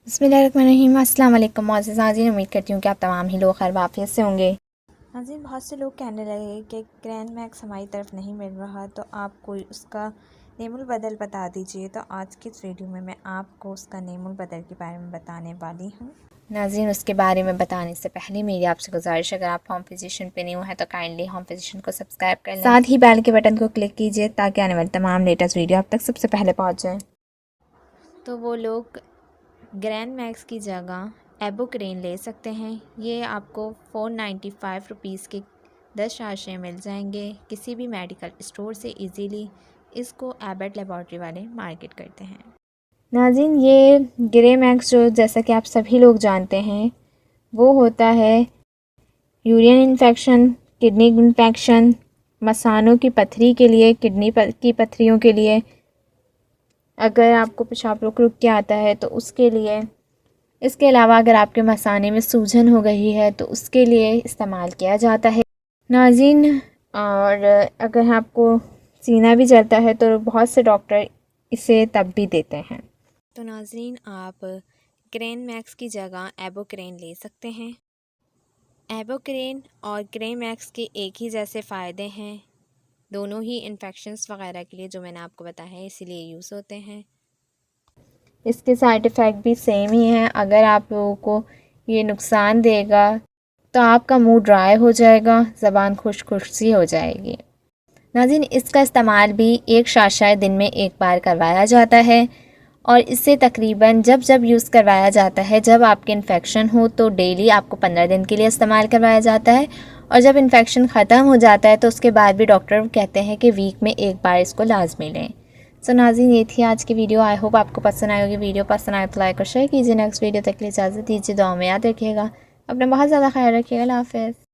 बिस्मिल्लाहिर्रहमानिर्रहीम। अस्सलाम वालेकुम मोअज़्ज़िज़ नाज़रीन, उम्मीद करती हूँ कि आप तमाम ही लोग खैर वाफियत से होंगे। नाज़रीन, बहुत से लोग कहने लगे कि ग्रैंड मैक्स हमारी तरफ नहीं मिल रहा, तो आप कोई उसका नेमुल बदल बता दीजिए। तो आज की इस वीडियो में मैं आपको उसका नेमुल बदल के बारे में बताने वाली हूँ। नाज़रीन, उसके बारे में बताने से पहले मेरी आपसे गुजारिश, अगर आप होम पोजीशन पे न्यू है तो काइंडली होम पोजीशन को सब्सक्राइब कर लें, साथ ही बेल के बटन को क्लिक कीजिए ताकि आने वाली तमाम लेटेस्ट वीडियो आप तक सबसे पहले पहुँच जाए। तो वो लोग ग्रैंड मैक्स की जगह एबोक्रेन ले सकते हैं। ये आपको 495 रुपीज़ के 10 साशे मिल जाएंगे किसी भी मेडिकल स्टोर से इजीली। इसको एबट लेबॉर्ट्री वाले मार्केट करते हैं। नाज़रीन, ये ग्रे मैक्स जो जैसा कि आप सभी लोग जानते हैं वो होता है यूरिन इन्फेक्शन, किडनी इन्फेक्शन, मसानों की पथरी के लिए, किडनी की पथरियों के लिए, अगर आपको पेशाब रुक रुक के आता है तो उसके लिए। इसके अलावा अगर आपके मसाने में सूजन हो गई है तो उसके लिए इस्तेमाल किया जाता है नाज़रीन। और अगर आपको सीना भी जलता है तो बहुत से डॉक्टर इसे तब भी देते हैं। तो नाज़रीन, आप ग्रैंड मैक्स की जगह एबोक्रेन ले सकते हैं। एबोक्रेन और ग्रैंड मैक्स के एक ही जैसे फ़ायदे हैं, दोनों ही इन्फेक्शंस वगैरह के लिए जो मैंने आपको बताया है इसीलिए यूज़ होते हैं। इसके साइड इफ़ेक्ट भी सेम ही हैं। अगर आप लोगों को ये नुकसान देगा तो आपका मुंह ड्राई हो जाएगा, ज़बान खुश्क सी हो जाएगी। नाज़रीन, इसका इस्तेमाल भी एक शाशाए दिन में एक बार करवाया जाता है और इससे तकरीबन जब जब यूज़ करवाया जाता है, जब आपके इन्फेक्शन हो तो डेली आपको 15 दिन के लिए इस्तेमाल करवाया जाता है, और जब इन्फेक्शन ख़त्म हो जाता है तो उसके बाद भी डॉक्टर कहते हैं कि वीक में एक बार इसको लाजमी लें। सो नाज़रीन, ये थी आज की वीडियो। आई होप आपको पसंद आई होगी। वीडियो पसंद आए तो लाइक और शेयर कीजिए। नेक्स्ट वीडियो तक के लिए इजाज़त दीजिए। दुआ में याद रखिएगा, अपना बहुत ज़्यादा ख्याल रखिएगा। अल्लाह हाफ़िज़।